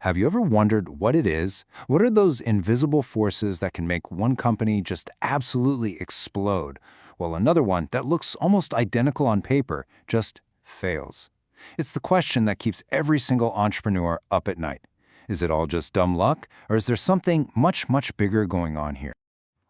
Have you ever wondered what it is? What are those invisible forces that can make one company just absolutely explode, while another one that looks almost identical on paper just fails? It's the question that keeps every single entrepreneur up at night. Is it all just dumb luck, or is there something much, much bigger going on here?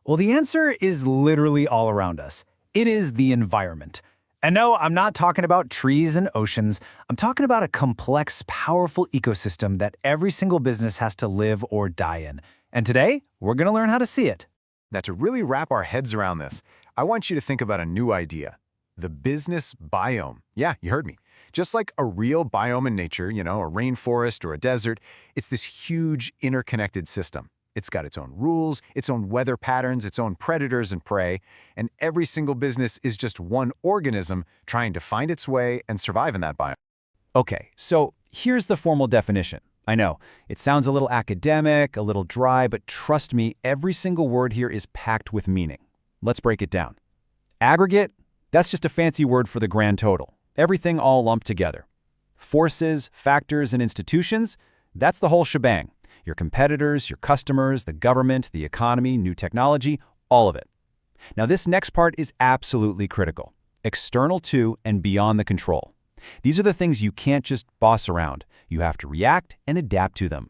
Well, the answer is literally all around us. It is the environment. And no, I'm not talking about trees and oceans. I'm talking about a complex, powerful ecosystem that every single business has to live or die in. And today, we're going to learn how to see it. Now, to really wrap our heads around this, I want you to think about a new idea. The business biome. Yeah, you heard me. Just like a real biome in nature, a rainforest or a desert, it's this huge interconnected system. It's got its own rules, its own weather patterns, its own predators and prey, and every single business is just one organism trying to find its way and survive in that biome. Okay, so here's the formal definition. I know, it sounds a little academic, a little dry, but trust me, every single word here is packed with meaning. Let's break it down. Aggregate, that's just a fancy word for the grand total. Everything all lumped together. Forces, factors, and institutions, that's the whole shebang. Your competitors, your customers, the government, the economy, new technology, all of it. Now this next part is absolutely critical. External to and beyond the control. These are the things you can't just boss around. You have to react and adapt to them.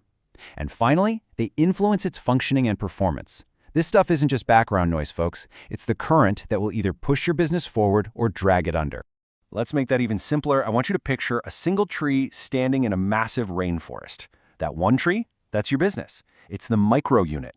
And finally, they influence its functioning and performance. This stuff isn't just background noise, folks. It's the current that will either push your business forward or drag it under. Let's make that even simpler. I want you to picture a single tree standing in a massive rainforest. That one tree? That's your business. It's the micro unit.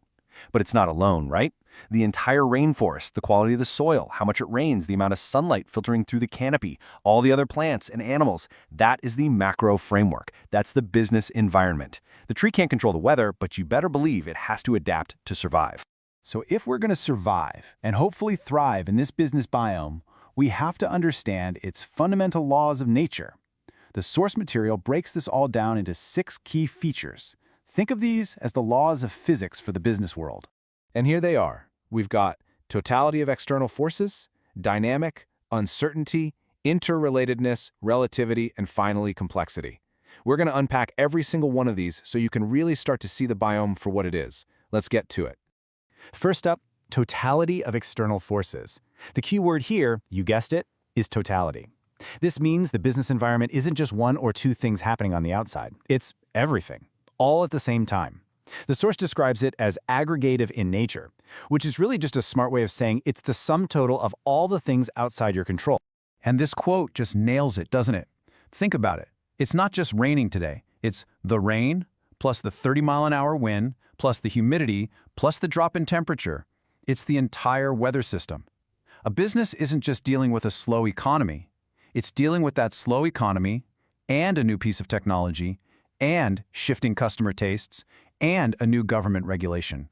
But it's not alone, right? The entire rainforest, the quality of the soil, how much it rains, the amount of sunlight filtering through the canopy, all the other plants and animals, that is the macro framework. That's the business environment. The tree can't control the weather, but you better believe it has to adapt to survive. So if we're going to survive and hopefully thrive in this business biome, we have to understand its fundamental laws of nature. The source material breaks this all down into 6 key features. Think of these as the laws of physics for the business world. And here they are. We've got totality of external forces, dynamic, uncertainty, interrelatedness, relativity, and finally complexity. We're going to unpack every single one of these so you can really start to see the biome for what it is. Let's get to it. First up, totality of external forces. The key word here, you guessed it, is totality. This means the business environment isn't just one or two things happening on the outside. It's everything, all at the same time. The source describes it as aggregative in nature, which is really just a smart way of saying it's the sum total of all the things outside your control. And this quote just nails it, doesn't it? Think about it. It's not just raining today. It's the rain, plus the 30-mile-an-hour wind, plus the humidity, plus the drop in temperature. It's the entire weather system. A business isn't just dealing with a slow economy. It's dealing with that slow economy and a new piece of technology and shifting customer tastes and a new government regulation.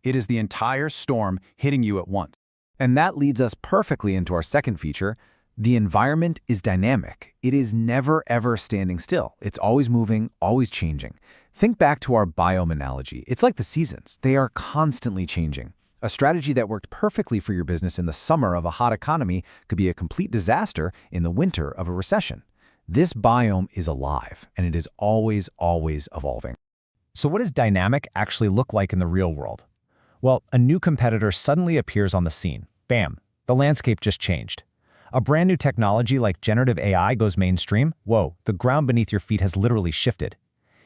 It is the entire storm hitting you at once. And that leads us perfectly into our second feature. The environment is dynamic. It is never, ever standing still. It's always moving, always changing. Think back to our biome analogy. It's like the seasons. They are constantly changing. A strategy that worked perfectly for your business in the summer of a hot economy could be a complete disaster in the winter of a recession. This biome is alive, and it is always, always evolving. So what does dynamic actually look like in the real world? Well, a new competitor suddenly appears on the scene. Bam, the landscape just changed. A brand new technology like generative AI goes mainstream. Whoa, the ground beneath your feet has literally shifted.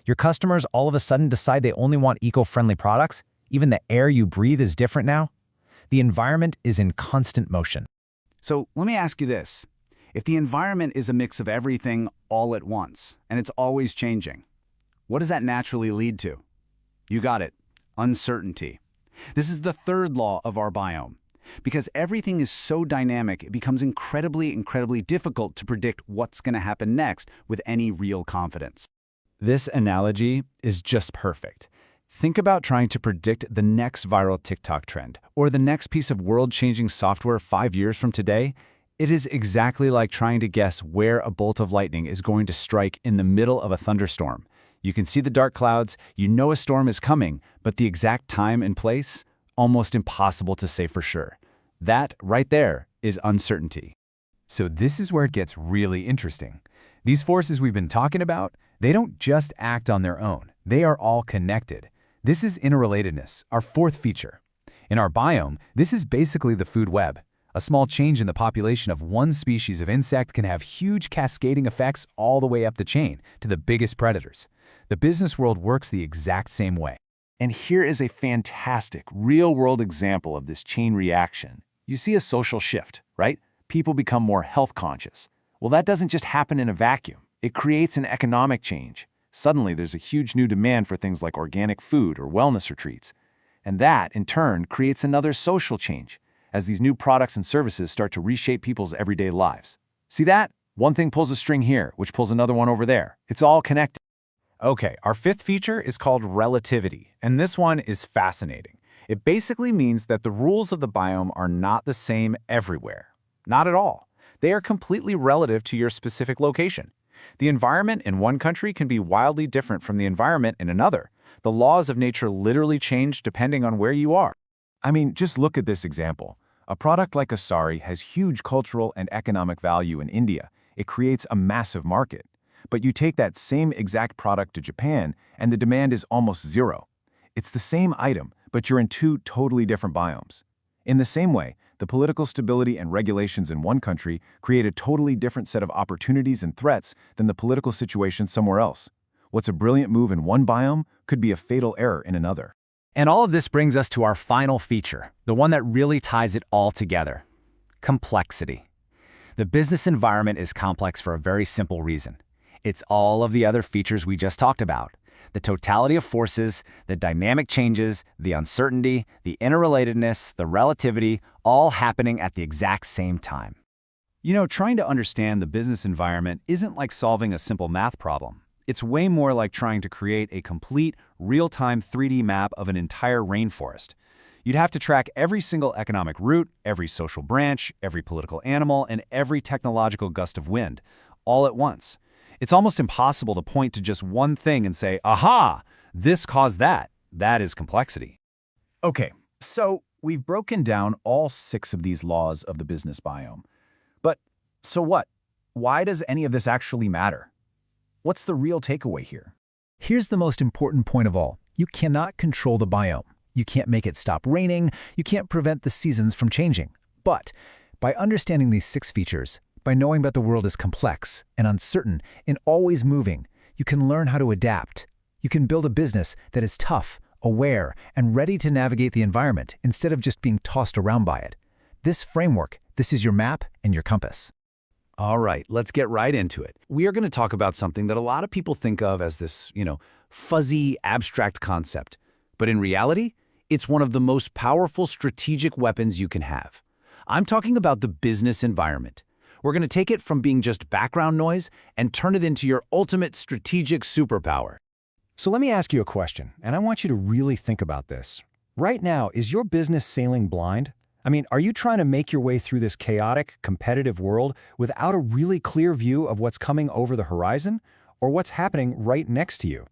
Your customers all of a sudden decide they only want eco-friendly products. Even the air you breathe is different now. The environment is in constant motion. So let me ask you this. If the environment is a mix of everything all at once, and it's always changing, what does that naturally lead to? You got it, uncertainty. This is the third law of our biome. Because everything is so dynamic, it becomes incredibly difficult to predict what's going to happen next with any real confidence. This analogy is just perfect. Think about trying to predict the next viral TikTok trend or the next piece of world-changing software 5 years from today. It is exactly like trying to guess where a bolt of lightning is going to strike in the middle of a thunderstorm. You can see the dark clouds, you know a storm is coming, but the exact time and place, almost impossible to say for sure. That right there is uncertainty. So this is where it gets really interesting. These forces we've been talking about, they don't just act on their own. They are all connected. This is interrelatedness, our fourth feature. In our biome, this is basically the food web. A small change in the population of one species of insect can have huge cascading effects all the way up the chain to the biggest predators. The business world works the exact same way. And here is a fantastic, real-world example of this chain reaction. You see a social shift, right? People become more health conscious. Well, that doesn't just happen in a vacuum. It creates an economic change. Suddenly, there's a huge new demand for things like organic food or wellness retreats. And that, in turn, creates another social change, as these new products and services start to reshape people's everyday lives. See that? One thing pulls a string here, which pulls another one over there. It's all connected. Okay, our fifth feature is called relativity, and this one is fascinating. It basically means that the rules of the biome are not the same everywhere. Not at all. They are completely relative to your specific location. The environment in one country can be wildly different from the environment in another. The laws of nature literally change depending on where you are. I mean, just look at this example. A product like a sari has huge cultural and economic value in India. It creates a massive market. But you take that same exact product to Japan, and the demand is almost zero. It's the same item, but you're in two totally different biomes. In the same way, the political stability and regulations in one country create a totally different set of opportunities and threats than the political situation somewhere else. What's a brilliant move in one biome could be a fatal error in another. And all of this brings us to our final feature, the one that really ties it all together: complexity. The business environment is complex for a very simple reason. It's all of the other features we just talked about. The totality of forces, the dynamic changes, the uncertainty, the interrelatedness, the relativity, all happening at the exact same time. You know, trying to understand the business environment isn't like solving a simple math problem. It's way more like trying to create a complete, real-time 3D map of an entire rainforest. You'd have to track every single economic route, every social branch, every political animal, and every technological gust of wind, all at once. It's almost impossible to point to just one thing and say, aha, this caused that. That is complexity. Okay, so we've broken down all 6 of these laws of the business biome. But so what? Why does any of this actually matter? What's the real takeaway here? Here's the most important point of all. You cannot control the biome. You can't make it stop raining. You can't prevent the seasons from changing. But by understanding these 6 features, by knowing that the world is complex and uncertain and always moving, you can learn how to adapt. You can build a business that is tough, aware, and ready to navigate the environment instead of just being tossed around by it. This framework, this is your map and your compass. All right, let's get right into it. We are going to talk about something that a lot of people think of as this, fuzzy, abstract concept. But in reality, it's one of the most powerful strategic weapons you can have. I'm talking about the business environment. We're going to take it from being just background noise and turn it into your ultimate strategic superpower. So let me ask you a question, and I want you to really think about this. Right now, is your business sailing blind? I mean, are you trying to make your way through this chaotic, competitive world without a really clear view of what's coming over the horizon or what's happening right next to you?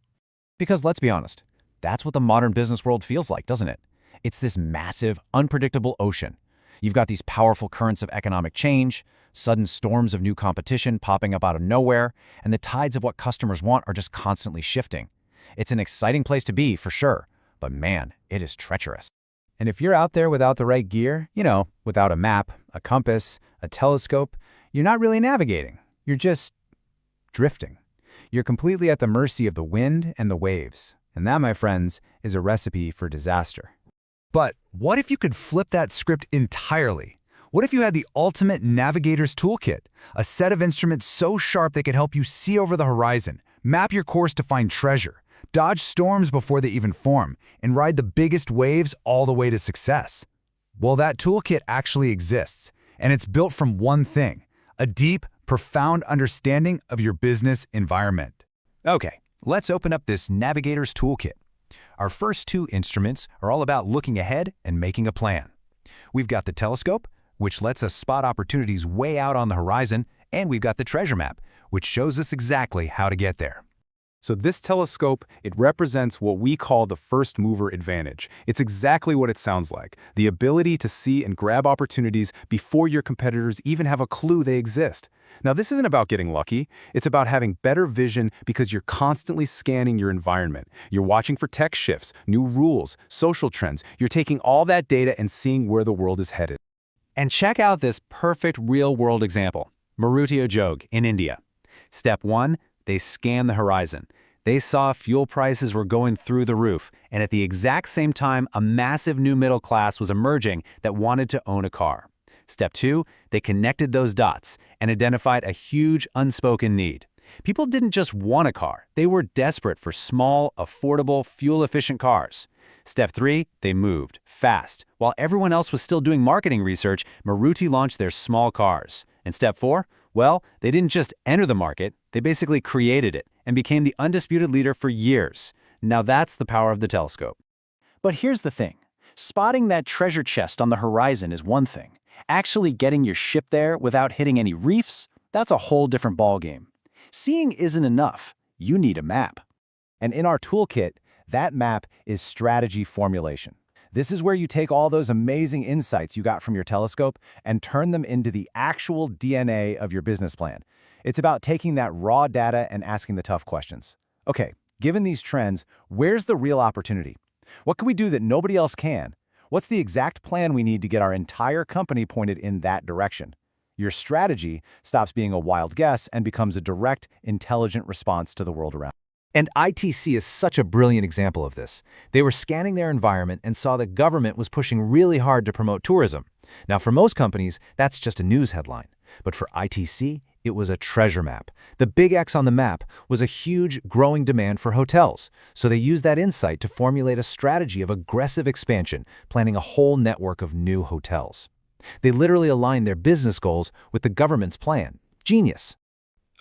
Because let's be honest, that's what the modern business world feels like, doesn't it? It's this massive, unpredictable ocean. You've got these powerful currents of economic change, sudden storms of new competition popping up out of nowhere, and the tides of what customers want are just constantly shifting. It's an exciting place to be, for sure, but man, it is treacherous. And if you're out there without the right gear, without a map, a compass, a telescope, you're not really navigating. You're just drifting. You're completely at the mercy of the wind and the waves. And that, my friends, is a recipe for disaster. But what if you could flip that script entirely? What if you had the ultimate navigator's toolkit, a set of instruments so sharp they could help you see over the horizon, map your course to find treasure, dodge storms before they even form, and ride the biggest waves all the way to success? Well, that toolkit actually exists, and it's built from one thing: a deep, profound understanding of your business environment. Okay, let's open up this navigator's toolkit. Our first 2 instruments are all about looking ahead and making a plan. We've got the telescope, which lets us spot opportunities way out on the horizon, and we've got the treasure map, which shows us exactly how to get there. So this telescope, it represents what we call the first mover advantage. It's exactly what it sounds like, the ability to see and grab opportunities before your competitors even have a clue they exist. Now, this isn't about getting lucky. It's about having better vision because you're constantly scanning your environment. You're watching for tech shifts, new rules, social trends. You're taking all that data and seeing where the world is headed. And check out this perfect real-world example. Maruti Udyog in India. Step 1, they scanned the horizon. They saw fuel prices were going through the roof, and at the exact same time, a massive new middle class was emerging that wanted to own a car. Step 2, they connected those dots and identified a huge unspoken need. People didn't just want a car, they were desperate for small, affordable, fuel-efficient cars. Step 3, they moved, fast. While everyone else was still doing marketing research, Maruti launched their small cars. And Step 4, well, they didn't just enter the market, they basically created it and became the undisputed leader for years. Now that's the power of the telescope. But here's the thing. Spotting that treasure chest on the horizon is one thing. Actually getting your ship there without hitting any reefs, that's a whole different ballgame. Seeing isn't enough. You need a map. And in our toolkit, that map is strategy formulation. This is where you take all those amazing insights you got from your telescope and turn them into the actual DNA of your business plan. It's about taking that raw data and asking the tough questions. Okay, given these trends, where's the real opportunity? What can we do that nobody else can? What's the exact plan we need to get our entire company pointed in that direction? Your strategy stops being a wild guess and becomes a direct, intelligent response to the world around. And ITC is such a brilliant example of this. They were scanning their environment and saw the government was pushing really hard to promote tourism. Now, for most companies, that's just a news headline. But for ITC, it was a treasure map. The big X on the map was a huge, growing demand for hotels. So they used that insight to formulate a strategy of aggressive expansion, planning a whole network of new hotels. They literally aligned their business goals with the government's plan. Genius.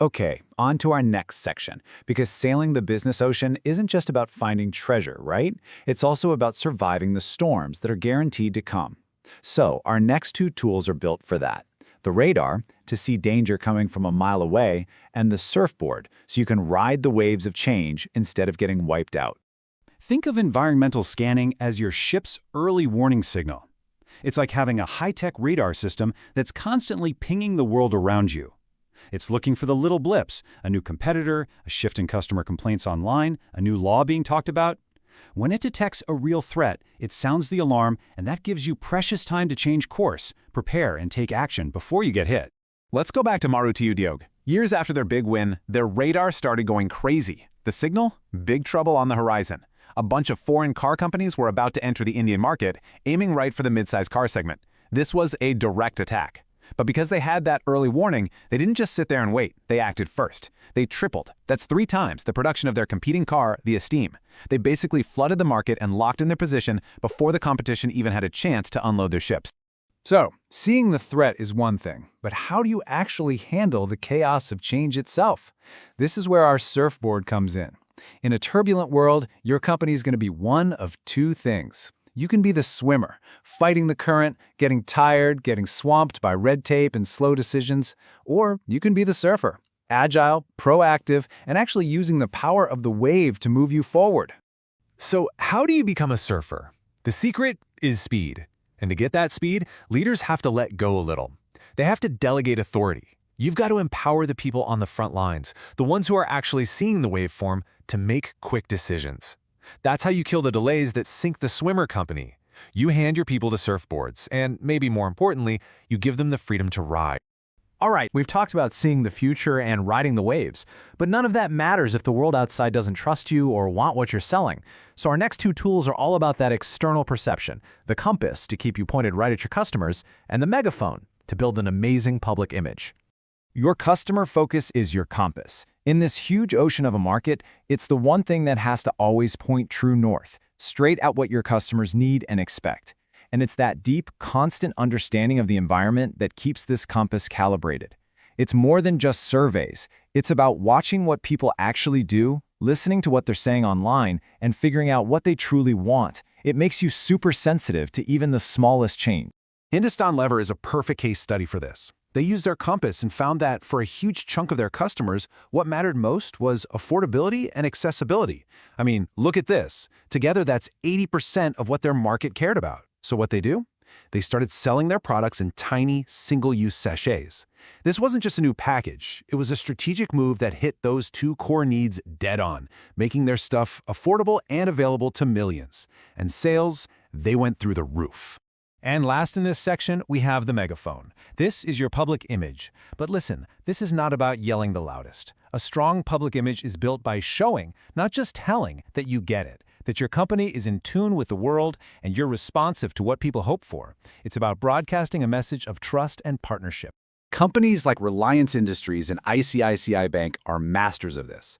Okay, on to our next section, because sailing the business ocean isn't just about finding treasure, right? It's also about surviving the storms that are guaranteed to come. So our next two tools are built for that. The radar, to see danger coming from a mile away, and the surfboard, so you can ride the waves of change instead of getting wiped out. Think of environmental scanning as your ship's early warning signal. It's like having a high-tech radar system that's constantly pinging the world around you. It's looking for the little blips, a new competitor, a shift in customer complaints online, a new law being talked about. When it detects a real threat, it sounds the alarm, and that gives you precious time to change course, prepare, and take action before you get hit. Let's go back to Maruti Udyog. Years after their big win, their radar started going crazy. The signal? Big trouble on the horizon. A bunch of foreign car companies were about to enter the Indian market, aiming right for the midsize car segment. This was a direct attack. But because they had that early warning, they didn't just sit there and wait. They acted first. They tripled. That's 3 times the production of their competing car, the Esteem. They basically flooded the market and locked in their position before the competition even had a chance to unload their ships. So, seeing the threat is one thing, but how do you actually handle the chaos of change itself? This is where our surfboard comes in. In a turbulent world, your company is going to be one of 2 things. You can be the swimmer, fighting the current, getting tired, getting swamped by red tape and slow decisions, or you can be the surfer, agile, proactive, and actually using the power of the wave to move you forward. So how do you become a surfer? The secret is speed. And to get that speed, leaders have to let go a little. They have to delegate authority. You've got to empower the people on the front lines, the ones who are actually seeing the waveform, to make quick decisions. That's how you kill the delays that sink the swimmer company. You hand your people the surfboards, and maybe more importantly, you give them the freedom to ride. All right, we've talked about seeing the future and riding the waves, but none of that matters if the world outside doesn't trust you or want what you're selling. So our next 2 tools are all about that external perception, the compass to keep you pointed right at your customers, and the megaphone to build an amazing public image. Your customer focus is your compass. In this huge ocean of a market, it's the one thing that has to always point true north, straight at what your customers need and expect. And it's that deep, constant understanding of the environment that keeps this compass calibrated. It's more than just surveys. It's about watching what people actually do, listening to what they're saying online, and figuring out what they truly want. It makes you super sensitive to even the smallest change. Hindustan Lever is a perfect case study for this. They used their compass and found that for a huge chunk of their customers, what mattered most was affordability and accessibility. I mean, look at this. Together, that's 80% of what their market cared about. So what they do? They started selling their products in tiny, single-use sachets. This wasn't just a new package. It was a strategic move that hit those two core needs dead on, making their stuff affordable and available to millions. And sales, they went through the roof. And last in this section, we have the megaphone. This is your public image. But listen, this is not about yelling the loudest. A strong public image is built by showing, not just telling, that you get it, that your company is in tune with the world and you're responsive to what people hope for. It's about broadcasting a message of trust and partnership. Companies like Reliance Industries and ICICI Bank are masters of this.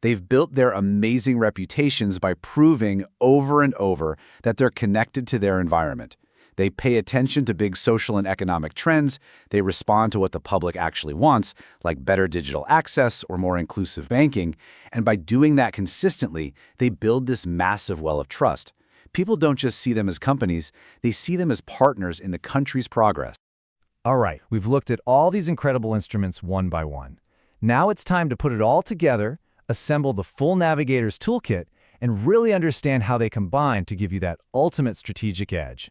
They've built their amazing reputations by proving over and over that they're connected to their environment. They pay attention to big social and economic trends. They respond to what the public actually wants, like better digital access or more inclusive banking. And by doing that consistently, they build this massive well of trust. People don't just see them as companies, they see them as partners in the country's progress. All right, we've looked at all these incredible instruments one by one. Now it's time to put it all together, assemble the full Navigator's toolkit, and really understand how they combine to give you that ultimate strategic edge.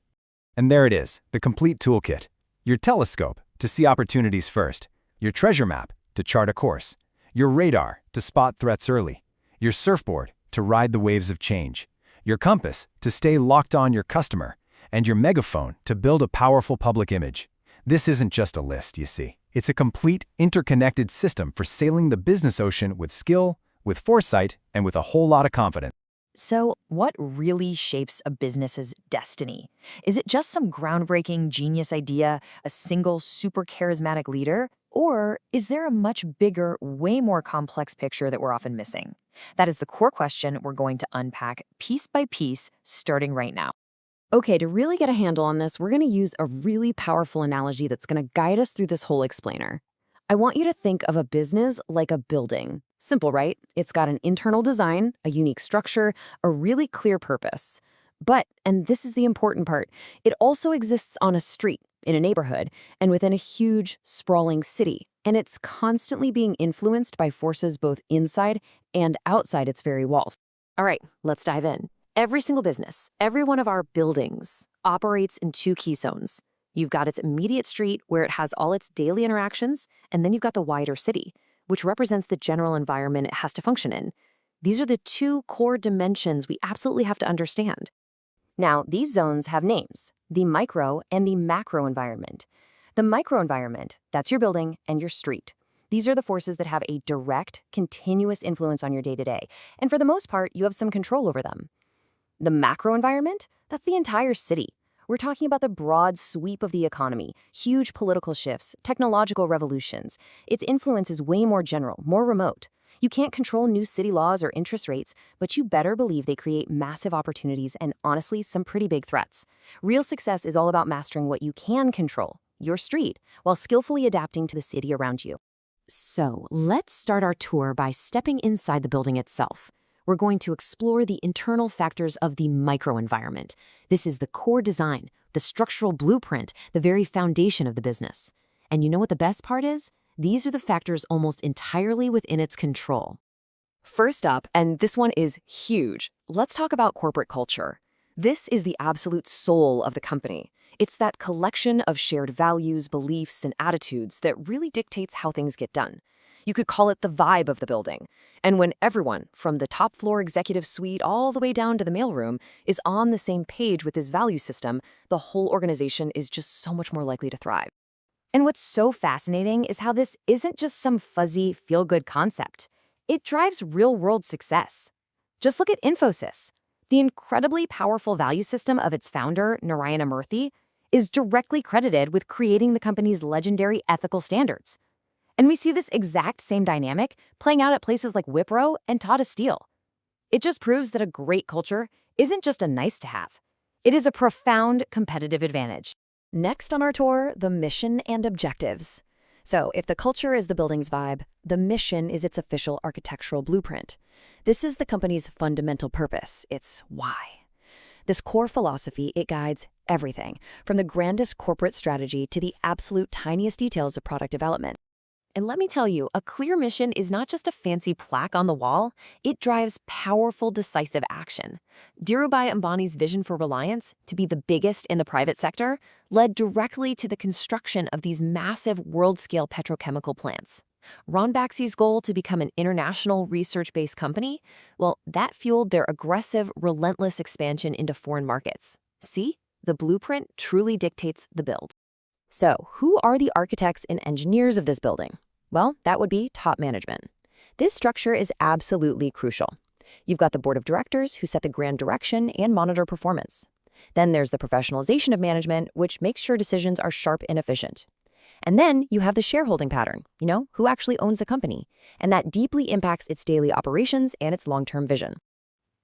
And there it is, the complete toolkit. Your telescope, to see opportunities first. Your treasure map, to chart a course. Your radar, to spot threats early. Your surfboard, to ride the waves of change. Your compass, to stay locked on your customer. And your megaphone, to build a powerful public image. This isn't just a list, you see. It's a complete, interconnected system for sailing the business ocean with skill, with foresight, and with a whole lot of confidence. So, what really shapes a business's destiny? Is it just some groundbreaking genius idea, a single super charismatic leader? Or is there a much bigger, way more complex picture that we're often missing? That is the core question we're going to unpack piece by piece, starting right now. Okay, to really get a handle on this, we're going to use a really powerful analogy that's going to guide us through this whole explainer. I want you to think of a business like a building. Simple, right? It's got an internal design, a unique structure, a really clear purpose. But, and this is the important part, it also exists on a street, in a neighborhood, and within a huge, sprawling city. And it's constantly being influenced by forces both inside and outside its very walls. All right, let's dive in. Every single business, every one of our buildings, operates in two key zones. You've got its immediate street, where it has all its daily interactions, and then you've got the wider city, which represents the general environment it has to function in. These are the two core dimensions we absolutely have to understand. Now, these zones have names, the micro and the macro environment. The micro environment, that's your building and your street. These are the forces that have a direct, continuous influence on your day-to-day, and for the most part, you have some control over them. The macro environment, that's the entire city. We're talking about the broad sweep of the economy, huge political shifts, technological revolutions. Its influence is way more general, more remote. You can't control new city laws or interest rates, but you better believe they create massive opportunities and, honestly, some pretty big threats. Real success is all about mastering what you can control, your street, while skillfully adapting to the city around you. So, let's start our tour by stepping inside the building itself. We're going to explore the internal factors of the microenvironment. This is the core design, the structural blueprint, the very foundation of the business. And you know what the best part is? These are the factors almost entirely within its control. First up, and this one is huge, let's talk about corporate culture. This is the absolute soul of the company. It's that collection of shared values, beliefs, and attitudes that really dictates how things get done. You could call it the vibe of the building. And when everyone, from the top floor executive suite all the way down to the mailroom, is on the same page with this value system, the whole organization is just so much more likely to thrive. And what's so fascinating is how this isn't just some fuzzy, feel-good concept. It drives real-world success. Just look at Infosys. The incredibly powerful value system of its founder, Narayana Murthy, is directly credited with creating the company's legendary ethical standards. And we see this exact same dynamic playing out at places like Wipro and Tata Steel. It just proves that a great culture isn't just a nice-to-have. It is a profound competitive advantage. Next on our tour, the mission and objectives. So if the culture is the building's vibe, the mission is its official architectural blueprint. This is the company's fundamental purpose, its why. This core philosophy, it guides everything, from the grandest corporate strategy to the absolute tiniest details of product development. And let me tell you, a clear mission is not just a fancy plaque on the wall, it drives powerful, decisive action. Dhirubhai Ambani's vision for Reliance, to be the biggest in the private sector, led directly to the construction of these massive world-scale petrochemical plants. Ron Baxy's goal to become an international research-based company, well, that fueled their aggressive, relentless expansion into foreign markets. See? The blueprint truly dictates the build. So, who are the architects and engineers of this building? Well, that would be top management. This structure is absolutely crucial. You've got the board of directors who set the grand direction and monitor performance. Then there's the professionalization of management, which makes sure decisions are sharp and efficient. And then you have the shareholding pattern, who actually owns the company, and that deeply impacts its daily operations and its long-term vision.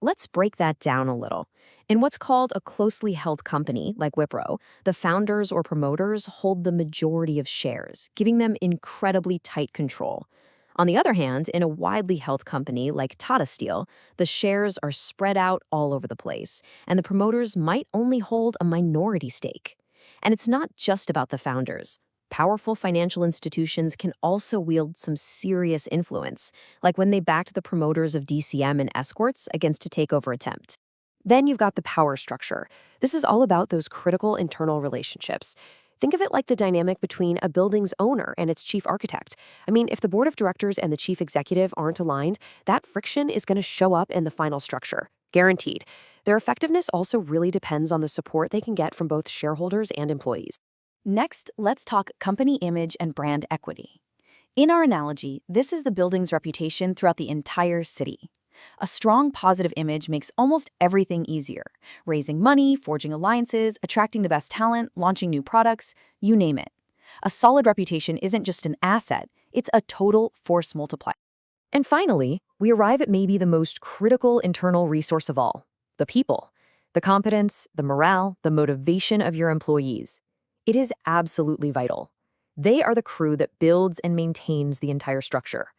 Let's break that down a little. In what's called a closely held company, like Wipro, the founders or promoters hold the majority of shares, giving them incredibly tight control. On the other hand, in a widely held company like Tata Steel, the shares are spread out all over the place, and the promoters might only hold a minority stake. And it's not just about the founders. Powerful financial institutions can also wield some serious influence, like when they backed the promoters of DCM and Escorts against a takeover attempt. Then you've got the power structure. This is all about those critical internal relationships. Think of it like the dynamic between a building's owner and its chief architect. I mean, if the board of directors and the chief executive aren't aligned, that friction is going to show up in the final structure. Guaranteed. Their effectiveness also really depends on the support they can get from both shareholders and employees. Next, let's talk company image and brand equity. In our analogy, this is the building's reputation throughout the entire city. A strong positive image makes almost everything easier. Raising money, forging alliances, attracting the best talent, launching new products, you name it. A solid reputation isn't just an asset, it's a total force multiplier. And finally, we arrive at maybe the most critical internal resource of all, the people. The competence, the morale, the motivation of your employees. It is absolutely vital. They are the crew that builds and maintains the entire structure.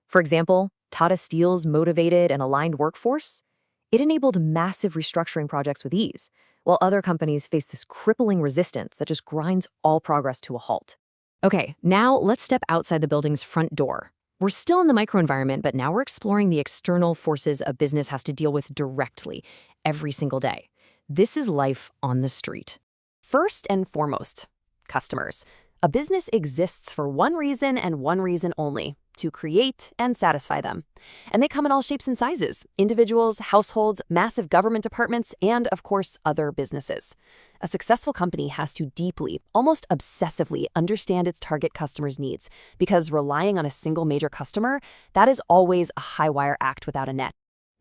For example, Tata Steel's motivated and aligned workforce, it enabled massive restructuring projects with ease, while other companies face this crippling resistance that just grinds all progress to a halt. Okay, now let's step outside the building's front door. We're still in the microenvironment, but now we're exploring the external forces a business has to deal with directly, every single day. This is life on the street. First and foremost, customers. A business exists for one reason and one reason only, to create and satisfy them. And they come in all shapes and sizes, individuals, households, massive government departments, and of course, other businesses. A successful company has to deeply, almost obsessively understand its target customers' needs, because relying on a single major customer, that is always a high-wire act without a net.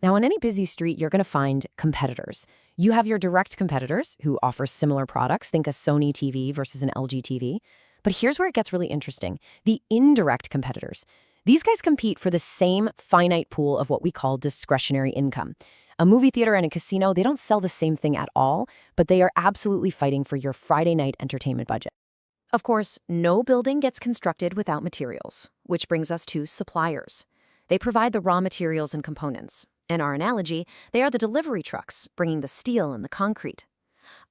Now, on any busy street, you're going to find competitors. You have your direct competitors who offer similar products. Think a Sony TV versus an LG TV. But here's where it gets really interesting. The indirect competitors. These guys compete for the same finite pool of what we call discretionary income. A movie theater and a casino, they don't sell the same thing at all, but they are absolutely fighting for your Friday night entertainment budget. Of course, no building gets constructed without materials, which brings us to suppliers. They provide the raw materials and components. In our analogy, they are the delivery trucks, bringing the steel and the concrete.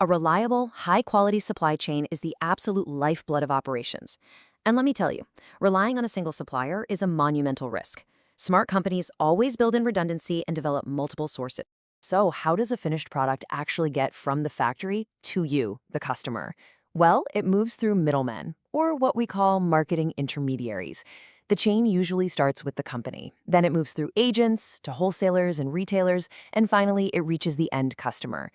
A reliable, high-quality supply chain is the absolute lifeblood of operations. And let me tell you, relying on a single supplier is a monumental risk. Smart companies always build in redundancy and develop multiple sources. So how does a finished product actually get from the factory to you, the customer? Well, it moves through middlemen, or what we call marketing intermediaries. The chain usually starts with the company. Then it moves through agents to wholesalers and retailers, and finally it reaches the end customer.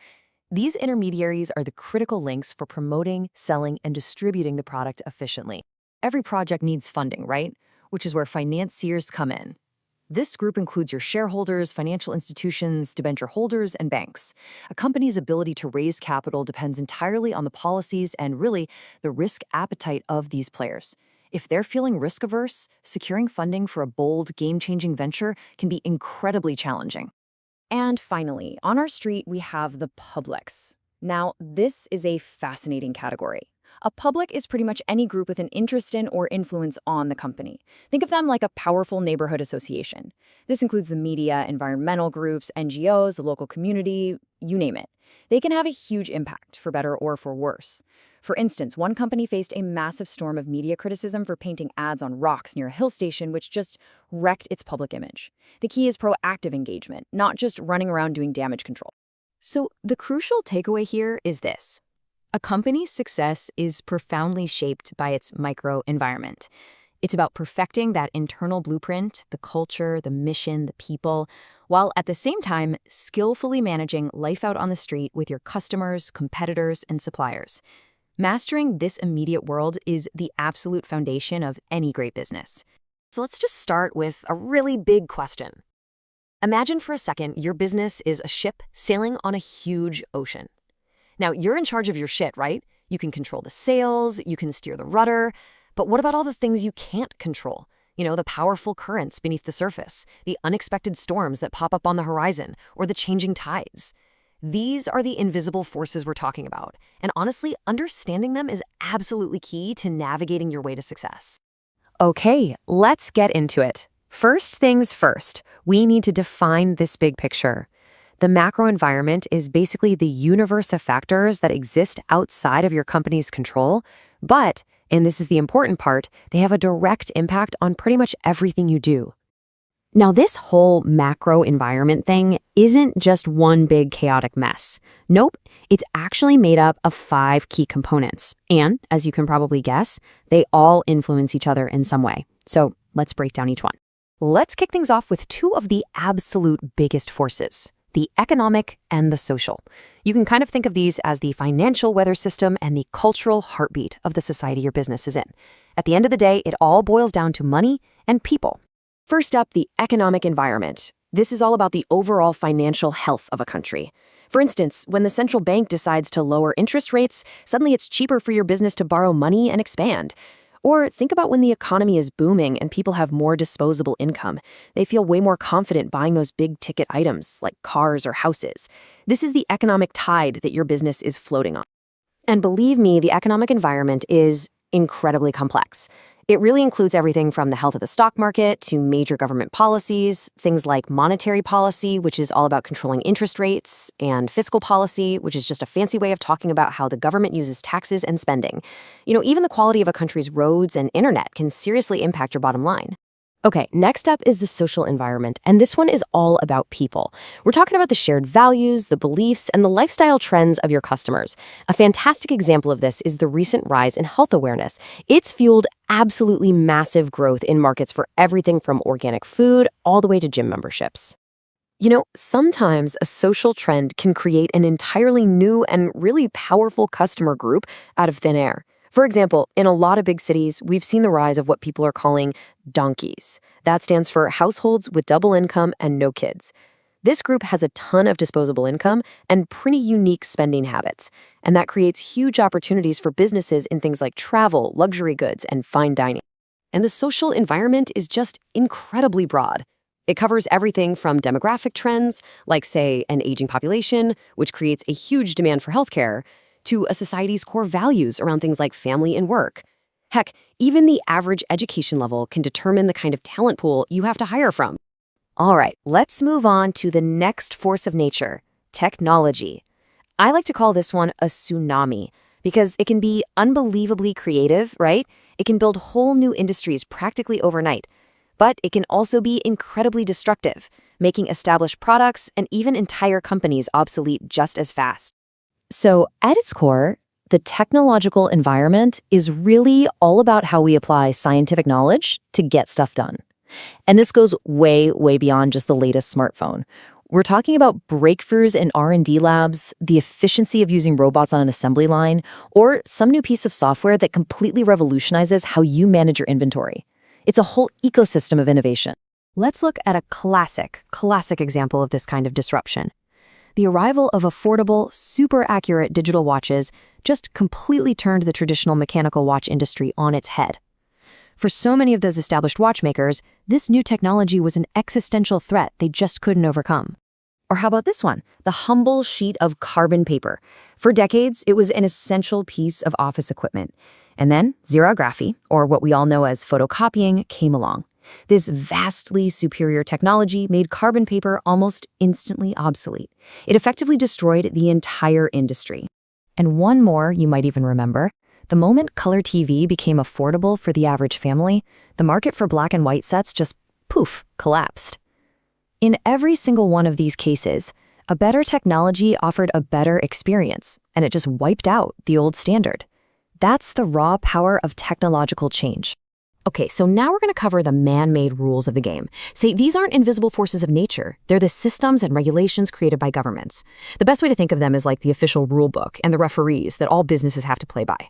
These intermediaries are the critical links for promoting, selling, and distributing the product efficiently. Every project needs funding, right? Which is where financiers come in. This group includes your shareholders, financial institutions, debenture holders, and banks. A company's ability to raise capital depends entirely on the policies and really the risk appetite of these players. If they're feeling risk-averse, securing funding for a bold, game-changing venture can be incredibly challenging. And finally, on our street, we have the publics. Now, this is a fascinating category. A public is pretty much any group with an interest in or influence on the company. Think of them like a powerful neighborhood association. This includes the media, environmental groups, NGOs, the local community, you name it. They can have a huge impact, for better or for worse. For instance, one company faced a massive storm of media criticism for painting ads on rocks near a hill station, which just wrecked its public image. The key is proactive engagement, not just running around doing damage control. So the crucial takeaway here is this. A company's success is profoundly shaped by its microenvironment. It's about perfecting that internal blueprint, the culture, the mission, the people, while at the same time skillfully managing life out on the street with your customers, competitors, and suppliers. Mastering this immediate world is the absolute foundation of any great business. So let's just start with a really big question. Imagine for a second your business is a ship sailing on a huge ocean. Now, you're in charge of your shit, right? You can control the sails, you can steer the rudder, but what about all the things you can't control? The powerful currents beneath the surface, the unexpected storms that pop up on the horizon, or the changing tides. These are the invisible forces we're talking about, and honestly, understanding them is absolutely key to navigating your way to success. Okay, let's get into it. First things first, we need to define this big picture. The macro environment is basically the universe of factors that exist outside of your company's control, but, and this is the important part, they have a direct impact on pretty much everything you do. Now, this whole macro environment thing isn't just one big chaotic mess. Nope, it's actually made up of 5 key components. And, as you can probably guess, they all influence each other in some way. So let's break down each one. Let's kick things off with 2 of the absolute biggest forces. The economic and the social. You can kind of think of these as the financial weather system and the cultural heartbeat of the society your business is in. At the end of the day, it all boils down to money and people. First up, the economic environment. This is all about the overall financial health of a country. For instance, when the central bank decides to lower interest rates, suddenly it's cheaper for your business to borrow money and expand. Or think about when the economy is booming and people have more disposable income. They feel way more confident buying those big-ticket items like cars or houses. This is the economic tide that your business is floating on. And believe me, the economic environment is incredibly complex. It really includes everything from the health of the stock market to major government policies, things like monetary policy, which is all about controlling interest rates, and fiscal policy, which is just a fancy way of talking about how the government uses taxes and spending. Even the quality of a country's roads and internet can seriously impact your bottom line. Okay, next up is the social environment, and this one is all about people. We're talking about the shared values, the beliefs, and the lifestyle trends of your customers. A fantastic example of this is the recent rise in health awareness. It's fueled absolutely massive growth in markets for everything from organic food all the way to gym memberships. Sometimes a social trend can create an entirely new and really powerful customer group out of thin air. For example, in a lot of big cities, we've seen the rise of what people are calling donkeys. That stands for households with double income and no kids. This group has a ton of disposable income and pretty unique spending habits, and that creates huge opportunities for businesses in things like travel, luxury goods, and fine dining. And the social environment is just incredibly broad. It covers everything from demographic trends, like, say, an aging population, which creates a huge demand for healthcare, to a society's core values around things like family and work. Heck, even the average education level can determine the kind of talent pool you have to hire from. All right, let's move on to the next force of nature, technology. I like to call this one a tsunami because it can be unbelievably creative, right? It can build whole new industries practically overnight. But it can also be incredibly destructive, making established products and even entire companies obsolete just as fast. So, at its core, the technological environment is really all about how we apply scientific knowledge to get stuff done. And this goes way, way beyond just the latest smartphone. We're talking about breakthroughs in R&D labs, the efficiency of using robots on an assembly line, or some new piece of software that completely revolutionizes how you manage your inventory. It's a whole ecosystem of innovation. Let's look at a classic example of this kind of disruption. The arrival of affordable, super accurate digital watches just completely turned the traditional mechanical watch industry on its head. For so many of those established watchmakers, this new technology was an existential threat they just couldn't overcome. Or how about this one? The humble sheet of carbon paper. For decades, it was an essential piece of office equipment. And then xerography, or what we all know as photocopying, came along. This vastly superior technology made carbon paper almost instantly obsolete. It effectively destroyed the entire industry. And one more you might even remember. The moment color TV became affordable for the average family, the market for black and white sets just, poof, collapsed. In every single one of these cases, a better technology offered a better experience, and it just wiped out the old standard. That's the raw power of technological change. Okay, so now we're going to cover the man-made rules of the game. Say, these aren't invisible forces of nature. They're the systems and regulations created by governments. The best way to think of them is like the official rule book and the referees that all businesses have to play by.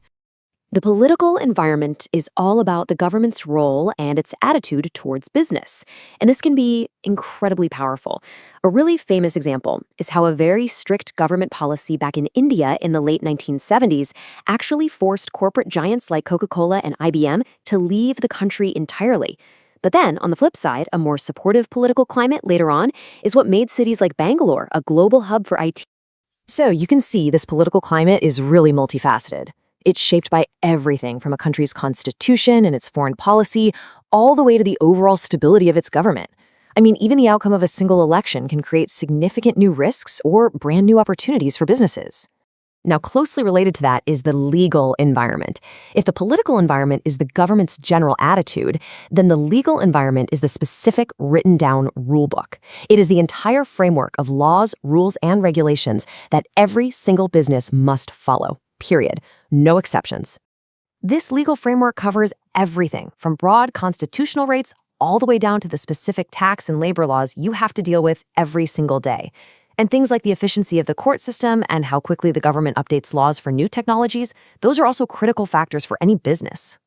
The political environment is all about the government's role and its attitude towards business. And this can be incredibly powerful. A really famous example is how a very strict government policy back in India in the late 1970s actually forced corporate giants like Coca-Cola and IBM to leave the country entirely. But then, on the flip side, a more supportive political climate later on is what made cities like Bangalore a global hub for IT. So you can see this political climate is really multifaceted. It's shaped by everything from a country's constitution and its foreign policy, all the way to the overall stability of its government. I mean, even the outcome of a single election can create significant new risks or brand new opportunities for businesses. Now, closely related to that is the legal environment. If the political environment is the government's general attitude, then the legal environment is the specific written down rulebook. It is the entire framework of laws, rules, and regulations that every single business must follow. Period. No exceptions. This legal framework covers everything from broad constitutional rights all the way down to the specific tax and labor laws you have to deal with every single day. And things like the efficiency of the court system and how quickly the government updates laws for new technologies, those are also critical factors for any business.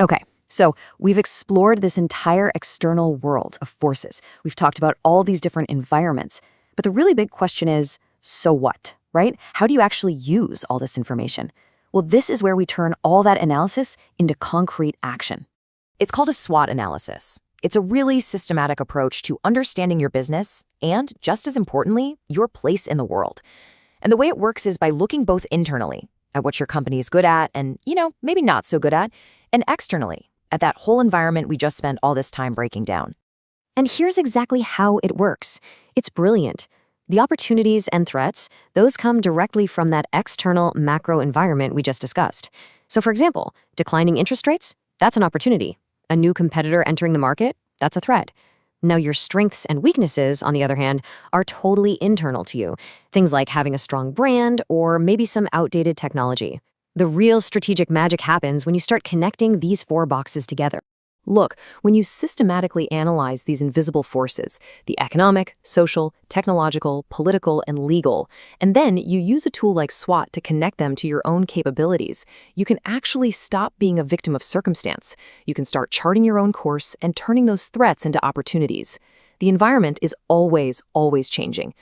Okay, so we've explored this entire external world of forces. We've talked about all these different environments. But the really big question is, so what? Right? How do you actually use all this information? Well, this is where we turn all that analysis into concrete action. It's called a SWOT analysis. It's a really systematic approach to understanding your business and, just as importantly, your place in the world. And the way it works is by looking both internally at what your company is good at and, maybe not so good at, and externally at that whole environment we just spent all this time breaking down. And here's exactly how it works. It's brilliant. The opportunities and threats, those come directly from that external macro environment we just discussed. So for example, declining interest rates, that's an opportunity. A new competitor entering the market, that's a threat. Now your strengths and weaknesses, on the other hand, are totally internal to you. Things like having a strong brand or maybe some outdated technology. The real strategic magic happens when you start connecting these 4 boxes together. Look, when you systematically analyze these invisible forces, the economic, social, technological, political, and legal, and then you use a tool like SWOT to connect them to your own capabilities, you can actually stop being a victim of circumstance. You can start charting your own course and turning those threats into opportunities. The environment is always, always changing.